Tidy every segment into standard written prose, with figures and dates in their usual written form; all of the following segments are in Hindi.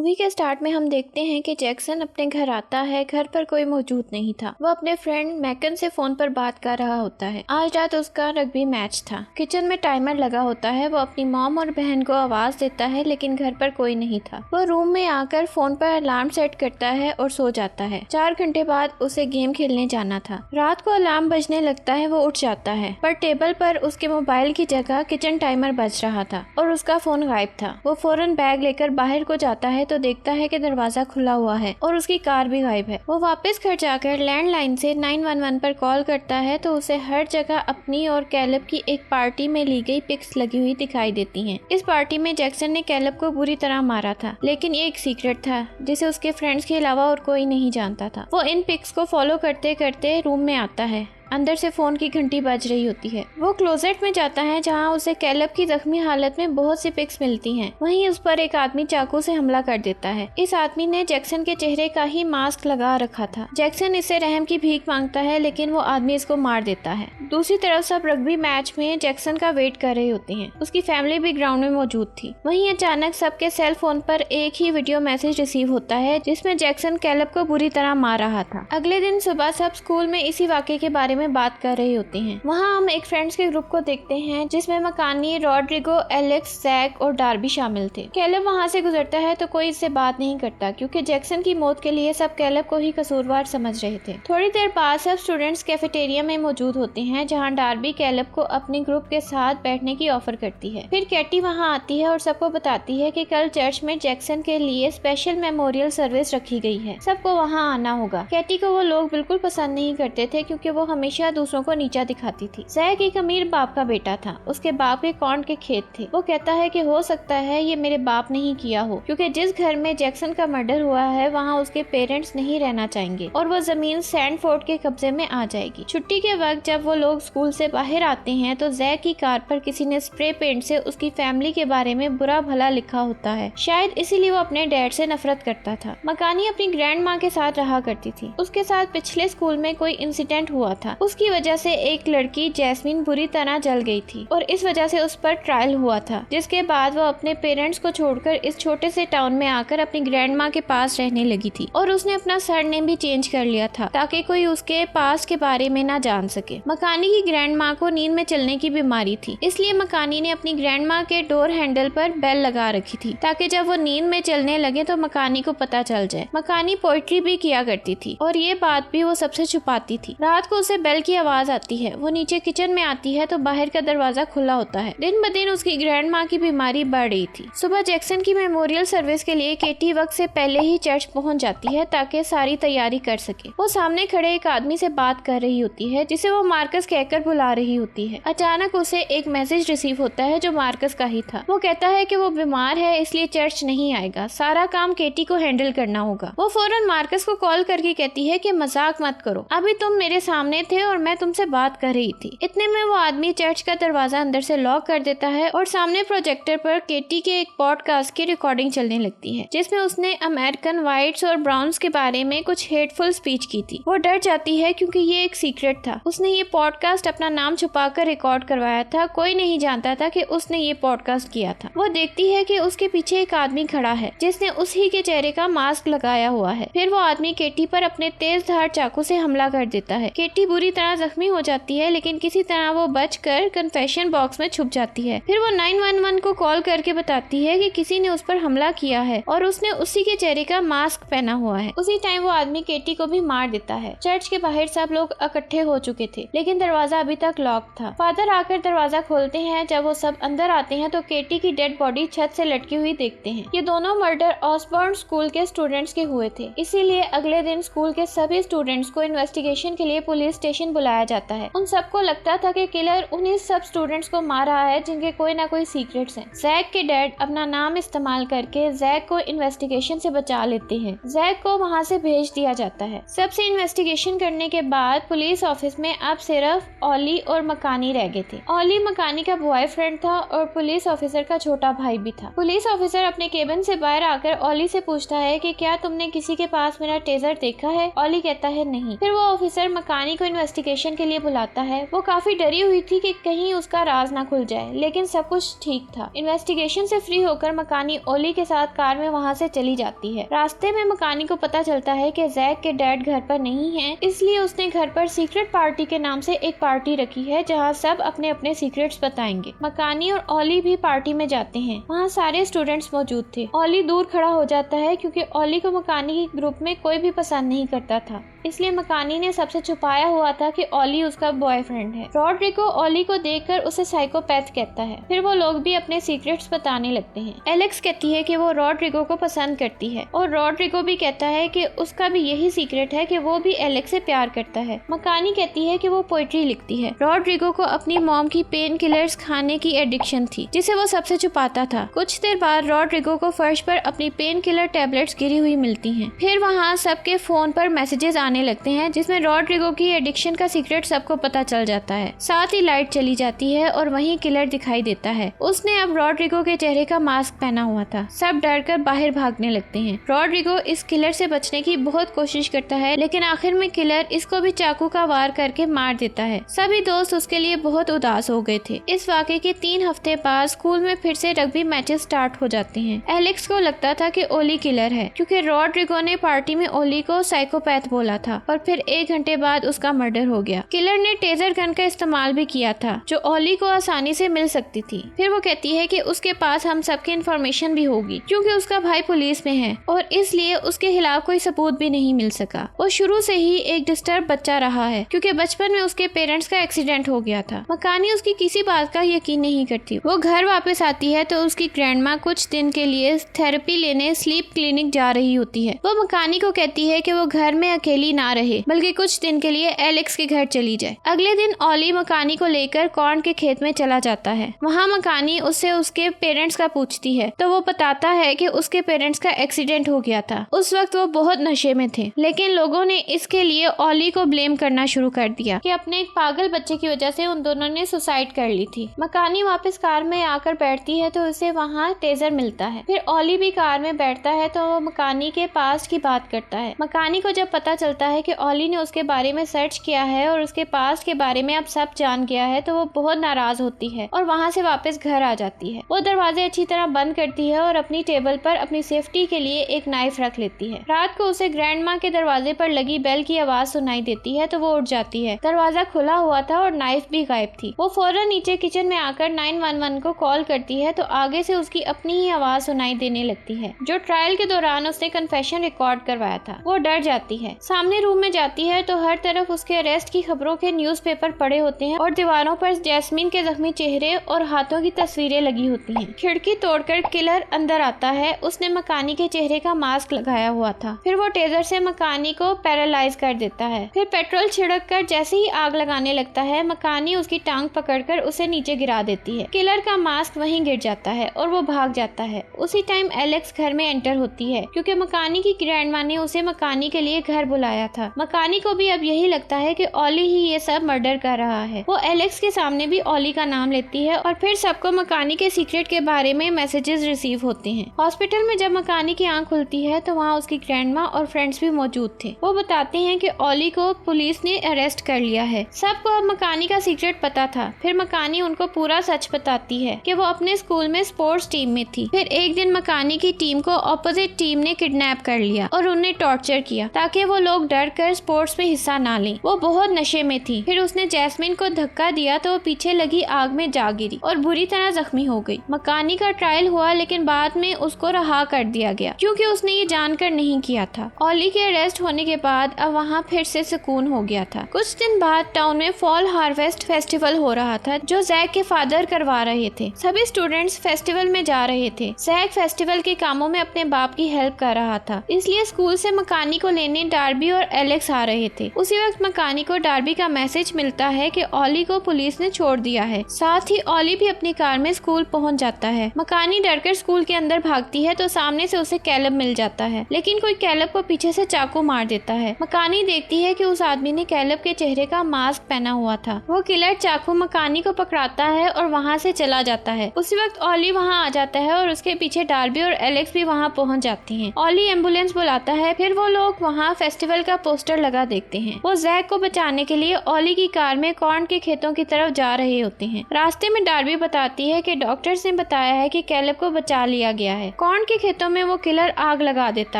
मूवी के स्टार्ट में हम देखते हैं कि जैक्सन अपने घर आता है। घर पर कोई मौजूद नहीं था। वो अपने फ्रेंड मैकन से फोन पर बात कर रहा होता है। आज रात उसका रग्बी मैच था। किचन में टाइमर लगा होता है। वो अपनी मॉम और बहन को आवाज देता है लेकिन घर पर कोई नहीं था। वो रूम में आकर फोन पर अलार्म सेट करता है और सो जाता है। 4 घंटे बाद उसे गेम खेलने जाना था। रात को अलार्म बजने लगता है। वो उठ जाता है पर टेबल पर उसके मोबाइल की जगह किचन टाइमर बज रहा था और उसका फोन गायब था। वो फौरन बैग लेकर बाहर को जाता है तो देखता है कि दरवाजा खुला हुआ है और उसकी कार भी गायब है। वो वापस घर जाकर लैंडलाइन से 911 पर कॉल करता है तो उसे हर जगह अपनी और कैलब की एक पार्टी में ली गई पिक्स लगी हुई दिखाई देती हैं। इस पार्टी में जैक्सन ने कैलब को बुरी तरह मारा था लेकिन ये एक सीक्रेट था जिसे उसके फ्रेंड्स के अलावा और कोई नहीं जानता था। वो इन पिक्स को फॉलो करते करते रूम में आता है। अंदर से फोन की घंटी बज रही होती है। वो क्लोजेट में जाता है जहां उसे कैलब की जख्मी हालत में बहुत सी पिक्स मिलती हैं। वहीं उस पर एक आदमी चाकू से हमला कर देता है। इस आदमी ने जैक्सन के चेहरे का ही मास्क लगा रखा था। जैक्सन इससे रहम की भीख मांगता है लेकिन वो आदमी इसको मार देता है। दूसरी तरफ सब रग्बी मैच में जैक्सन का वेट कर रहे होते हैं। उसकी फैमिली भी ग्राउंड में मौजूद थी। वहीं अचानक सबके सेल फोन पर एक ही वीडियो मैसेज रिसीव होता है जिसमें जैक्सन कैलब को बुरी तरह मार रहा था। अगले दिन सुबह सब स्कूल में इसी वाक़े के बारे में बात कर रही होती हैं। वहाँ हम एक फ्रेंड्स के ग्रुप को देखते हैं जिसमें मकानी, रॉड्रिगो, एलेक्स, जैक और डार्बी शामिल थे। कैलब वहाँ से गुजरता है तो कोई इससे बात नहीं करता क्योंकि जैक्सन की मौत के लिए सब कैलब को ही कसूरवार समझ रहे थे। थोड़ी देर बाद सब स्टूडेंट्स कैफेटेरिया में मौजूद होते हैं जहाँ डार्बी कैलब को अपने ग्रुप के साथ बैठने की ऑफर करती है। फिर कैटी वहाँ आती है और सबको बताती है कि कल चर्च में जैक्सन के लिए स्पेशल मेमोरियल सर्विस रखी गई है। सबको वहाँ आना होगा। कैटी को वो लोग बिल्कुल पसंद नहीं करते थे क्योंकि वो हमेशा दूसरों को नीचा दिखाती थी। जैक एक अमीर बाप का बेटा था। उसके बाप के कॉर्न के खेत थे। वो कहता है कि हो सकता है ये मेरे बाप ने ही किया हो क्योंकि जिस घर में जैक्सन का मर्डर हुआ है वहाँ उसके पेरेंट्स नहीं रहना चाहेंगे और वो जमीन सैंडफोर्ड के कब्जे में आ जाएगी। छुट्टी के वक्त जब वो लोग स्कूल से बाहर आते हैं तो जैक की कार पर किसी ने स्प्रे पेंट से उसकी फैमिली के बारे में बुरा भला लिखा होता है। शायद इसीलिए वो अपने डैड से नफरत करता था। मकानी अपनी ग्रैंड माँ के साथ रहा करती थी। उसके साथ पिछले स्कूल में कोई इंसिडेंट हुआ था। उसकी वजह से एक लड़की जैस्मिन बुरी तरह जल गई थी और इस वजह से उस पर ट्रायल हुआ था जिसके बाद वो अपने पेरेंट्स को छोड़कर इस छोटे से टाउन में आकर अपनी ग्रैंड माँ के पास रहने लगी थी और उसने अपना सरनेम भी चेंज कर लिया था ताकि कोई उसके पास के बारे में ना जान सके। मकानी की ग्रैंड माँ को नींद में चलने की बीमारी थी इसलिए मकानी ने अपनी ग्रैंड माँ के डोर हैंडल पर बेल लगा रखी थी ताकि जब वो नींद में चलने लगे तो मकानी को पता चल जाए। मकानी पोइट्री भी किया करती थी और ये बात भी वो सबसे छुपाती थी। रात को उसे बेल की आवाज आती है। वो नीचे किचन में आती है तो बाहर का दरवाजा खुला होता है। दिन ब दिन उसकी ग्रैंड माँ की बीमारी बढ़ रही थी। सुबह जैक्सन की मेमोरियल सर्विस के लिए केटी वक्त से पहले ही चर्च पहुंच जाती है ताकि सारी तैयारी कर सके। वो सामने खड़े एक आदमी से बात कर रही होती है जिसे वो मार्कस कहकर बुला रही होती है। अचानक उसे एक मैसेज रिसीव होता है जो मार्कस का ही था। वो कहता है कि वो बीमार है इसलिए चर्च नहीं आएगा। सारा काम केटी को हैंडल करना होगा। वो फौरन मार्कस को कॉल करके कहती है कि मजाक मत करो, अभी तुम मेरे सामने थे और मैं तुमसे बात कर रही थी। इतने में वो आदमी चर्च का दरवाजा अंदर से लॉक कर देता है और सामने प्रोजेक्टर पर केटी के एक पॉडकास्ट की रिकॉर्डिंग चलने लगती है जिसमें उसने अमेरिकन व्हाइट्स और ब्राउन्स के बारे में कुछ हेटफुल स्पीच की थी। वो डर जाती है क्योंकि ये एक सीक्रेट था। उसने ये पॉडकास्ट अपना नाम छुपाकर रिकॉर्ड करवाया था। कोई नहीं जानता था कि उसने ये पॉडकास्ट किया था। वो देखती है कि उसके पीछे एक आदमी खड़ा है जिसने उसी के चेहरे का मास्क लगाया हुआ है। फिर वो आदमी केटी पर अपने तेज धार चाकू से हमला कर देता है। केटी बुरी तरह जख्मी हो जाती है लेकिन किसी तरह वो बचकर कन्फेशन बॉक्स में छुप जाती है। फिर वो 911 को कॉल करके बताती है कि किसी ने उस पर हमला किया है और उसने उसी के चेहरे का मास्क पहना हुआ है। उसी टाइम वो आदमी केटी को भी मार देता है। चर्च के बाहर सब लोग इकट्ठे हो चुके थे लेकिन दरवाजा अभी तक लॉक था। फादर आकर दरवाजा खोलते हैं। जब वो सब अंदर आते हैं तो केटी की डेड बॉडी छत से लटकी हुई देखते हैं। ये दोनों मर्डर ऑसबॉर्न स्कूल के स्टूडेंट्स के हुए थे इसीलिए अगले दिन स्कूल के सभी स्टूडेंट्स को इन्वेस्टिगेशन के लिए पुलिस स्टेशन बुलाया जाता है। उन सबको लगता था कि किलर उन्हीं सब स्टूडेंट्स को मार रहा है जिनके कोई ना कोई सीक्रेट्स हैं। जैक के डैड अपना नाम इस्तेमाल करके जैक को इन्वेस्टिगेशन से बचा लेते हैं। जैक को वहाँ से भेज दिया जाता है। सबसे इन्वेस्टिगेशन करने के बाद पुलिस ऑफिस में अब सिर्फ ऑली और मकानी रह गए थे। ऑली मकानी का बॉयफ्रेंड था और पुलिस ऑफिसर का छोटा भाई भी था। पुलिस ऑफिसर अपने केबिन से बाहर आकर ऑली से पूछता है कि क्या तुमने किसी के पास मेरा टेजर देखा है। ऑली कहता है नहीं। फिर वो ऑफिसर मकानी को इन्वेस्टिगेशन के लिए बुलाता है। वो काफी डरी हुई थी कि कहीं उसका राज ना खुल जाए, लेकिन सब कुछ ठीक था। इन्वेस्टिगेशन से फ्री होकर मकानी ओली के साथ कार में वहाँ से चली जाती है। रास्ते में मकानी को पता चलता है कि जैक के डैड घर पर नहीं है, इसलिए उसने घर पर सीक्रेट पार्टी के नाम से एक पार्टी रखी है जहाँ सब अपने अपने सीक्रेट्स बताएंगे। मकानी और ओली भी पार्टी में जाते हैं। वहाँ सारे स्टूडेंट्स मौजूद थे। ओली दूर खड़ा हो जाता है क्योंकि ओली को मकानी के ग्रुप में कोई भी पसंद नहीं करता था, इसलिए मकानी ने सबसे छुपाया हुआ था कि ओली उसका बॉयफ्रेंड है। रॉड्रिगो ओली को देखकर उसे साइकोपैथ कहता है। फिर वो लोग भी अपने सीक्रेट्स बताने लगते हैं। एलेक्स कहती है कि वो रॉड्रिगो को पसंद करती है और रॉड्रिगो भी कहता है कि उसका भी यही सीक्रेट है कि वो भी एलेक्स से प्यार करता है। मकानी कहती है कि वो पोइट्री लिखती है। रॉड्रिगो को अपनी मॉम की पेन किलर्स खाने की एडिक्शन थी, जिसे वो सबसे छुपाता था। कुछ देर बाद रॉड्रिगो को फर्श पर अपनी पेन किलर टैबलेट्स गिरी हुई मिलती हैं। फिर वहाँ सबके फोन पर मैसेजेस आने लगते हैं जिसमें रॉड्रिगो की एडिक्शन का सीक्रेट सबको पता चल जाता है। साथ ही लाइट चली जाती है और वहीं किलर दिखाई देता है। उसने अब रॉड्रिगो के चेहरे का मास्क पहना हुआ था। सब डरकर बाहर भागने लगते हैं। रॉड्रिगो इस किलर से बचने की बहुत कोशिश करता है, लेकिन आखिर में किलर इसको भी चाकू का वार करके मार देता है। सभी दोस्त उसके लिए बहुत उदास हो गए थे। इस वाक़े के 3 हफ्ते बाद स्कूल में फिर से रग्बी मैचेस स्टार्ट हो जाते हैं। एलेक्स को लगता था कि ओली किलर है क्योंकि रॉड्रिगो ने पार्टी में ओली को साइकोपैथ बोला था और फिर 1 घंटे बाद उसका मर्डर हो गया। किलर ने टेजर गन का इस्तेमाल भी किया था जो ओली को आसानी से मिल सकती थी। फिर वो कहती है कि उसके पास हम सबकी इंफॉर्मेशन भी होगी क्योंकि उसका भाई पुलिस में है और इसलिए उसके खिलाफ कोई सबूत भी नहीं मिल सका। वो शुरू से ही एक डिस्टर्ब बच्चा रहा है क्योंकि बचपन में उसके पेरेंट्स का एक्सीडेंट हो गया था। मकानी उसकी किसी बात का यकीन नहीं करती। वो घर वापस आती है तो उसकी ग्रैंडमा कुछ दिन के लिए थेरेपी लेने स्लीप क्लिनिक जा रही होती है। वो मकानी को कहती है कि वो घर में अकेली ना रहे बल्कि कुछ दिन के लिए एलेक्स के घर चली जाए। अगले दिन ओली मकानी को लेकर कॉर्न के खेत में चला जाता है। वहाँ मकानी उससे उसके पेरेंट्स का पूछती है तो वो बताता है कि उसके पेरेंट्स का एक्सीडेंट हो गया था। उस वक्त वो बहुत नशे में थे, लेकिन लोगों ने इसके लिए ओली को ब्लेम करना शुरू कर दिया कि अपने एक पागल बच्चे की वजह से उन दोनों ने सुसाइड कर ली थी। मकानी वापस कार में आकर बैठती है तो उसे वहाँ टेजर मिलता है। फिर ओली भी कार में बैठता है तो वो मकानी के पास्ट की बात करता है। मकानी को जब पता चलता है कि ओली ने उसके बारे में सर्च किया है और उसके पास्ट के बारे में अब सब जान गया है तो वो बहुत नाराज होती है और वहाँ से वापस घर आ जाती है। वो दरवाजे अच्छी तरह बंद करती है और अपनी टेबल पर अपनी सेफ्टी के लिए एक नाइफ रख लेती है। रात को उसे ग्रैंडमा के दरवाजे पर लगी बेल की आवाज सुनाई देती है तो वो उठ जाती है। दरवाजा खुला हुआ था और नाइफ भी गायब थी। वो फौरन नीचे किचन में आकर 911 को कॉल करती है तो आगे से उसकी अपनी ही आवाज सुनाई देने लगती है जो ट्रायल के दौरान उसने कन्फेशन रिकॉर्ड करवाया था। वो डर जाती है। सामने रूम में जाती है तो हर तरफ उसके अरेस्ट की खबरों के न्यूज़पेपर पड़े होते हैं और दीवारों पर जैस्मीन के जख्मी चेहरे और हाथों की तस्वीरें लगी होती हैं। खिड़की तोड़कर किलर अंदर आता है। उसने मकानी के चेहरे का मास्क लगाया हुआ था। फिर वो टेजर से मकानी को पैरालाइज कर देता है। फिर पेट्रोल छिड़क कर जैसे ही आग लगाने लगता है मकानी उसकी टांग पकड़कर उसे नीचे गिरा देती है। किलर का मास्क वहीं गिर जाता है और वो भाग जाता है। उसी टाइम एलेक्स घर में एंटर होती है क्योंकि मकानी की ग्रैंडमा ने उसे मकानी के लिए घर बुलाया था। मकानी को भी अब यही लगता है कि ओली ही ये सब मर्डर कर रहा है। वो एलेक्स के सामने भी ओली का नाम लेती है और फिर सबको मकानी के सीक्रेट के बारे में मैसेजेस रिसीव होते हैं। हॉस्पिटल में जब मकानी की आंख खुलती है तो वहाँ उसकी ग्रैंडमा और फ्रेंड्स भी मौजूद थे। वो बताते हैं कि ओली को पुलिस ने अरेस्ट कर लिया है। सबको अब मकानी का सीक्रेट पता था। फिर मकानी उनको पूरा सच बताती है कि वो अपने स्कूल में स्पोर्ट्स टीम में थी। फिर एक दिन मकानी की टीम को ऑपोजिट टीम ने किडनैप कर लिया और उन्हें टॉर्चर किया ताकि वो लोग डर कर स्पोर्ट्स में हिस्सा ना लें। वो बहुत नशे में थी। फिर उसने जैस्मीन को धक्का दिया तो वो पीछे लगी आग में जा गिरी और बुरी तरह जख्मी हो गई। मकानी का ट्रायल हुआ लेकिन बाद में उसको रहा कर दिया गया क्योंकि उसने ये जानकर नहीं किया था। ओली के अरेस्ट होने के बाद अब वहाँ फिर से सुकून हो गया था। कुछ दिन बाद टाउन में फॉल हार्वेस्ट फेस्टिवल हो रहा था जो जैक के फादर करवा रहे थे। सभी स्टूडेंट्स फेस्टिवल में जा रहे थे। जैक फेस्टिवल के कामों में अपने बाप की हेल्प कर रहा था, इसलिए स्कूल से मकानी को लेने डार्बी और एलेक्स आ रहे थे। उसी वक्त मकानी को डार्बी का मैसेज मिलता है कि ओली को पुलिस ने छोड़ दिया है। साथ ही ओली भी अपनी कार में स्कूल पहुंच जाता है। मकानी डरकर स्कूल के अंदर भागती है तो सामने से उसे कैलब मिल जाता है, लेकिन कोई कैलब को पीछे से चाकू मार देता है। मकानी देखती है कि उस आदमी ने कैलब के चेहरे का मास्क पहना हुआ था। वो किलर चाकू मकानी को पकड़ाता है और वहाँ से चला जाता है। उसी वक्त ओली वहाँ आ जाता है और उसके पीछे डार्बी और एलेक्स भी वहाँ पहुँच जाती हैं। ओली एम्बुलेंस बुलाता है। फिर वो लोग वहाँ फेस्टिवल हॉस्पिटल का पोस्टर लगा देखते हैं। वो जैक को बचाने के लिए ओली की कार में कॉर्न के खेतों की तरफ जा रहे होते हैं। रास्ते में डार्बी बताती है कि डॉक्टर्स ने बताया है कि कैलेब को बचा लिया गया है। कॉर्न के खेतों में वो किलर आग लगा देता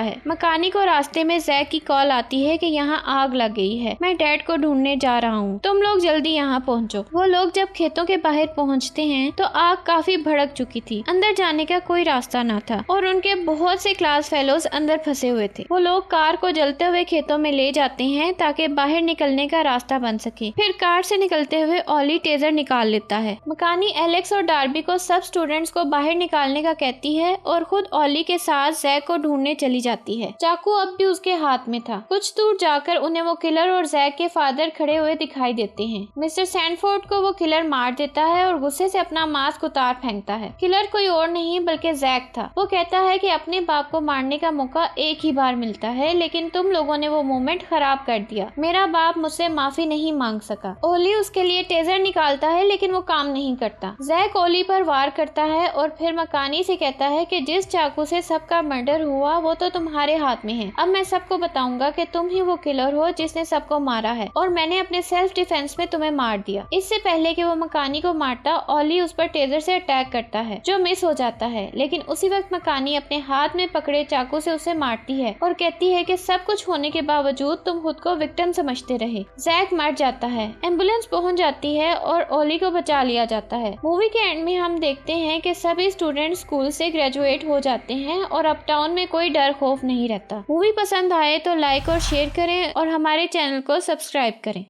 है। मकानी को रास्ते में जैक की कॉल आती है कि यहाँ आग लग गई है, मैं डैड को ढूंढने जा रहा हूँ, तुम लोग जल्दी यहाँ पहुँचो। वो लोग जब खेतों के बाहर पहुँचते हैं तो आग काफी भड़क चुकी थी। अंदर जाने का कोई रास्ता न था और उनके बहुत से क्लास फेलोज अंदर फंसे हुए थे। वो लोग कार को जलते हुए खेतों में ले जाते हैं ताकि बाहर निकलने का रास्ता बन सके। फिर कार से निकलते हुए ओली टेजर निकाल लेता है। मकानी एलेक्स और डार्बी को सब स्टूडेंट्स को बाहर निकालने का कहती है और खुद ओली के साथ जैक को ढूंढने चली जाती है। चाकू अब भी उसके हाथ में था। कुछ दूर जाकर उन्हें वो किलर और जैक के फादर खड़े हुए दिखाई देते हैं। मिस्टर सैनफोर्ड को वो किलर मार देता है और गुस्से से अपना मास्क उतार फेंकता है। किलर कोई और नहीं बल्कि जैक था। वो कहता है कि अपने बाप को मारने का मौका एक ही बार मिलता है, लेकिन तुम लोगों ने वो मोमेंट खराब कर दिया। मेरा बाप मुझसे माफी नहीं मांग सका। ओली उसके लिए टेजर निकालता है लेकिन वो काम नहीं करता। जैक ओली पर वार करता है और फिर मकानी से कहता है कि जिस चाकू से सबका मर्डर हुआ वो तो तुम्हारे हाथ में है। अब मैं सबको बताऊंगा कि तुम ही वो किलर हो जिसने सबको मारा है और मैंने अपने सेल्फ डिफेंस में तुम्हें मार दिया। इससे पहले कि वो मकानी को मारता, ओली उस पर टेजर से अटैक करता है जो मिस हो जाता है, लेकिन उसी वक्त मकानी अपने हाथ में पकड़े चाकू से उसे मारती है और कहती है कि सब कुछ होने के बावजूद तुम खुद को विक्टिम समझते रहे। जैक मर जाता है। एम्बुलेंस पहुंच जाती है और ओली को बचा लिया जाता है। मूवी के एंड में हम देखते हैं कि सभी स्टूडेंट स्कूल से ग्रेजुएट हो जाते हैं और अब टाउन में कोई डर खौफ नहीं रहता। मूवी पसंद आए तो लाइक और शेयर करें और हमारे चैनल को सब्सक्राइब करें।